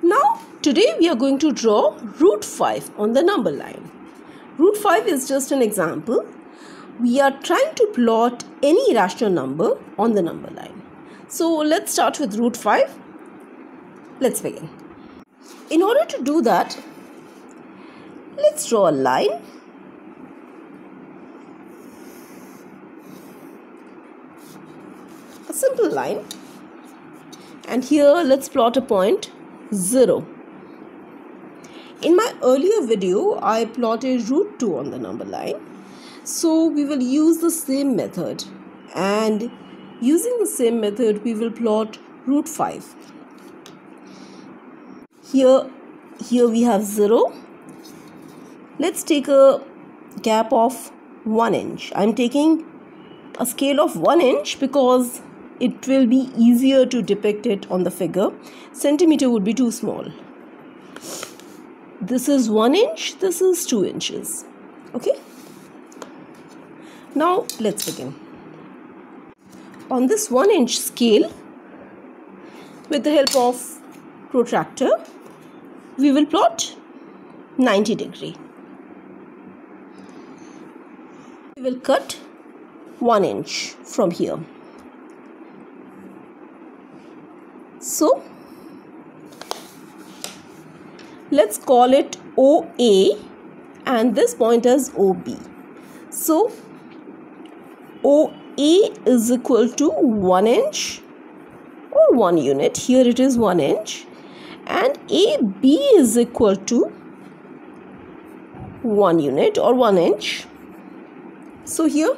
Now today we are going to draw root 5 on the number line. Root 5 is just an example. We are trying to plot any rational number on the number line. So let's start with root 5. Let's begin. In order to do that, let's draw a line. A simple line. And here let's plot a point 0. In my earlier video, I plotted root 2 on the number line. So we will use the same method. And using the same method, we will plot root 5. Here we have 0. Let's take a gap of 1 inch. I'm taking a scale of 1 inch because it will be easier to depict it on the figure. Centimeter would be too small. This is 1 inch, this is 2 inches. Okay? Now let's begin. On this 1 inch scale, with the help of protractor, we will plot 90 degree. We will cut 1 inch from here. So, let's call it OA and this point as OB. So, OA is equal to 1 inch or 1 unit. Here it is 1 inch. And AB is equal to 1 unit or 1 inch. So here,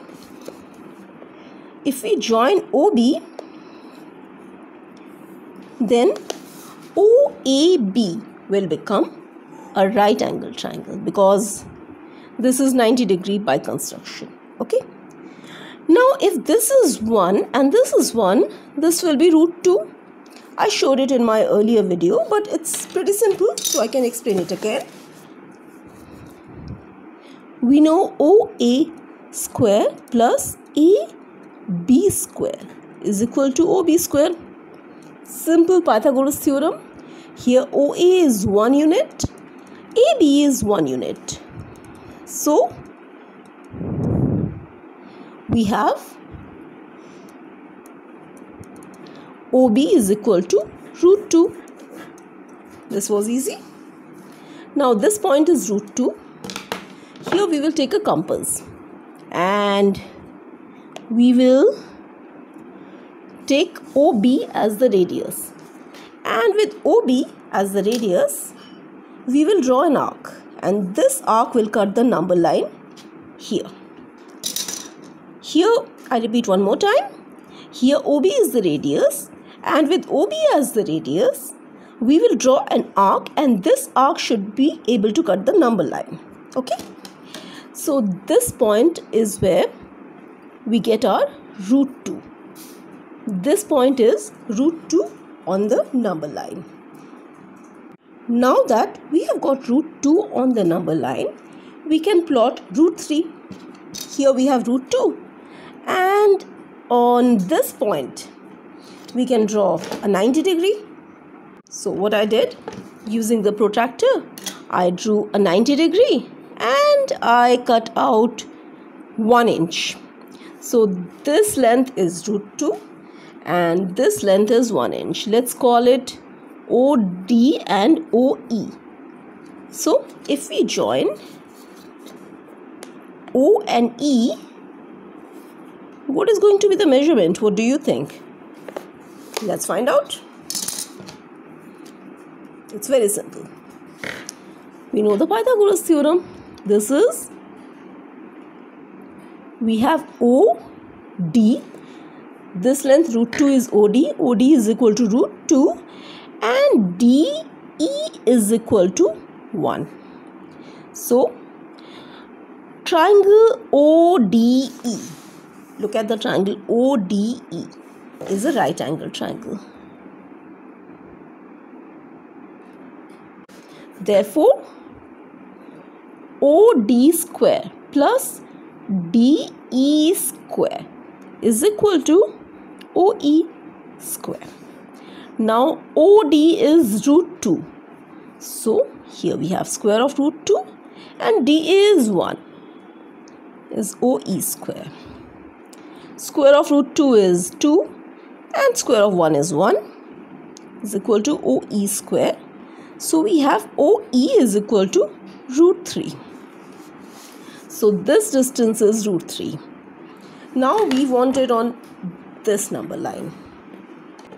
if we join OB, then OAB will become a right angle triangle because this is 90 degree by construction. Okay. Now if this is 1 and this is 1, this will be root 2. I showed it in my earlier video, but it's pretty simple, so I can explain it again. We know OA square plus AB square is equal to OB square. Simple Pythagoras theorem. Here OA is 1 unit, AB is 1 unit. So, we have OB is equal to root 2. This was easy. Now this point is root 2. Here we will take a compass and we will take OB as the radius. And with OB as the radius, we will draw an arc. And this arc will cut the number line here. Here, I repeat one more time. Here OB is the radius. And with OB as the radius, we will draw an arc and this arc should be able to cut the number line. Okay. So this point is where we get our root 2. This point is root 2 on the number line. Now that we have got root 2 on the number line, we can plot root 3. Here we have root 2. And on this point, we can draw a 90 degree. So what I did, using the protractor, I drew a 90 degree and I cut out 1 inch. So this length is root 2 and this length is 1 inch. Let's call it OD and OE. So if we join O and E, what is going to be the measurement? What do you think? Let's find out. It's very simple. We know the Pythagoras theorem. This is, we have OD. This length root 2 is OD. OD is equal to root 2 and DE is equal to 1. So, triangle ODE. Look at the triangle ODE is a right angle triangle. Therefore, OD square plus DE square is equal to OE square. Now OD is root 2 So here we have square of root 2 and d is 1 is OE square. Square of root 2 is 2 and square of 1 is 1 is equal to OE square. So we have OE is equal to root 3. So this distance is root 3. Now we want it on this number line.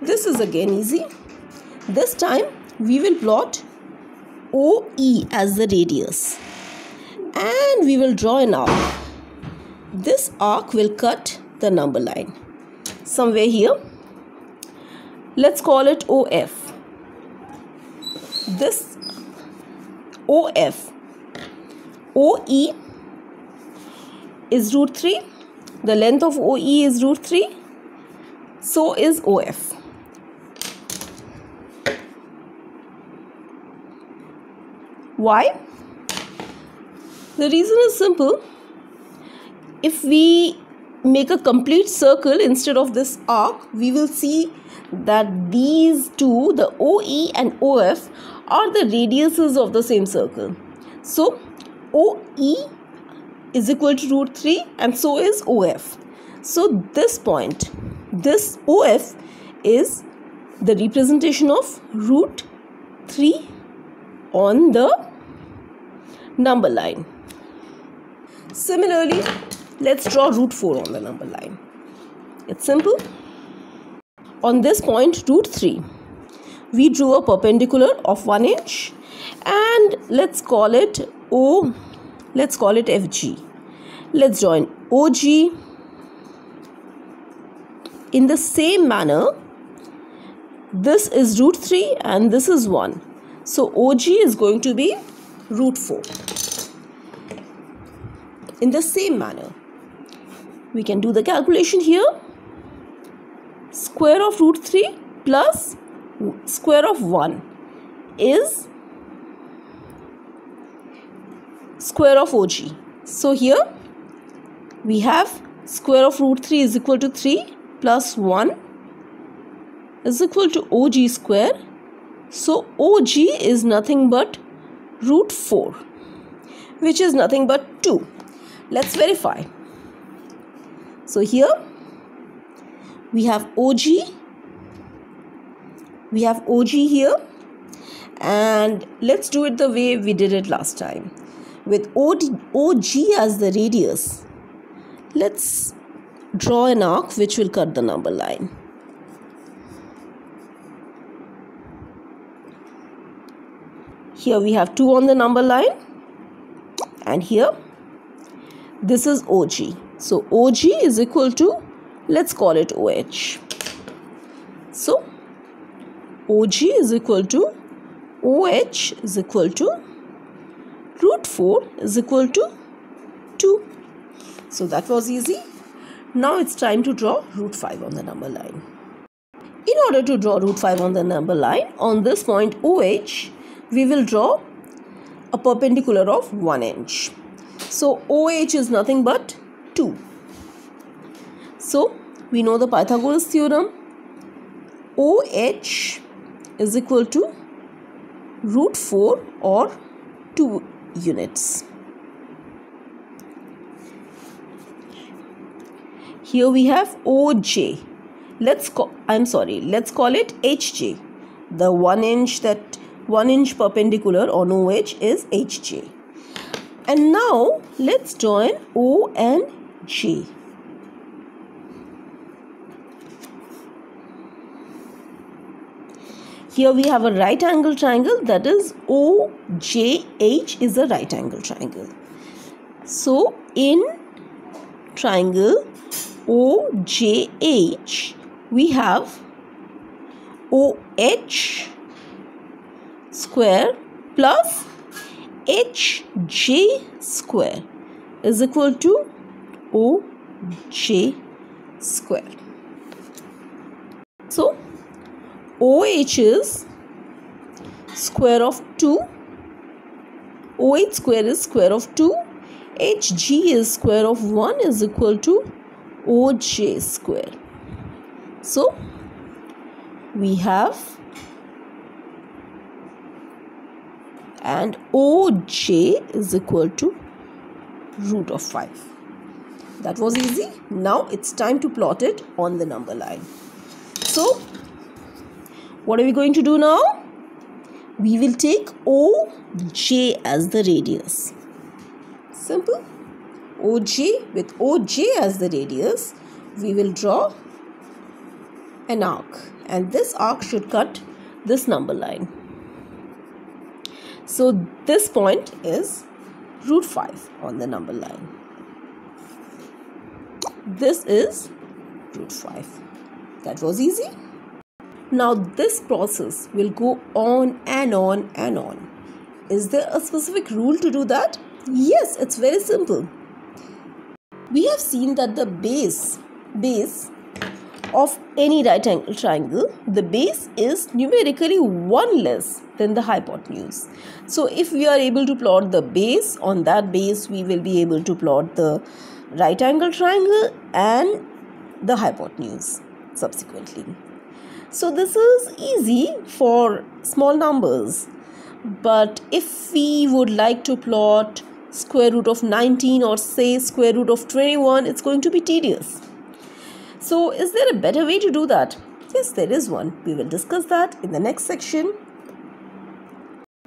This is again easy. This time we will plot OE as the radius and we will draw an arc. This arc will cut the number line somewhere here. Let's call it OF. This OF, OE is root 3. The length of OE is root 3. So is OF. Why? The reason is simple. If we make a complete circle instead of this arc, we will see that these two, the OE and OF, are the radiuses of the same circle. So OE is equal to root 3 and so is OF. So this point, this OF is the representation of root 3 on the number line. Similarly, let's draw root 4 on the number line. It's simple. On this point, root 3, we drew a perpendicular of 1 inch and let's call it O. Let's call it FG. Let's draw an OG. In the same manner, this is root 3 and this is 1. So OG is going to be root 4. In the same manner, we can do the calculation here. Square of root 3 plus square of 1 is square of OG. So here we have square of root 3 is equal to 3 plus 1 is equal to OG square. So OG is nothing but root 4, which is nothing but 2. Let's verify. So here we have OG. We have OG here. And let's do it the way we did it last time. With OG as the radius, let's draw an arc which will cut the number line. Here we have 2 on the number line. And here, this is OG. So OG is equal to, let's call it OH. So OG is equal to, OH is equal to root 4 is equal to 2. So that was easy. Now it's time to draw root 5 on the number line. In order to draw root 5 on the number line, on this point OH, we will draw a perpendicular of 1 inch. So OH is nothing but 2. So we know the Pythagoras theorem. OH is equal to root 4 or 2 units. Here we have OJ. Let's call it HJ. The 1 inch perpendicular on OH is HJ. And now let's draw an O and J. Here we have a right angle triangle, that is OJH is a right angle triangle. So in triangle OJH, we have OH square plus HJ square is equal to OJ square. So OH is square of 2, OH square is square of 2, HG is square of 1 is equal to OJ square. So we have and OJ is equal to root of 5. That was easy. Now it's time to plot it on the number line. So what are we going to do now? We will take OJ as the radius. Simple. OJ, with OJ as the radius, we will draw an arc, and this arc should cut this number line. So this point is root 5 on the number line. This is root 5. That was easy. Now this process will go on and on and on. Is there a specific rule to do that? Yes, it's very simple. We have seen that the base of any right angle triangle, the base is numerically 1 less than the hypotenuse. So if we are able to plot the base, on that base we will be able to plot the right angle triangle and the hypotenuse subsequently. So this is easy for small numbers, but if we would like to plot square root of 19 or say square root of 21, it's going to be tedious. So is there a better way to do that? Yes, there is one. We will discuss that in the next section.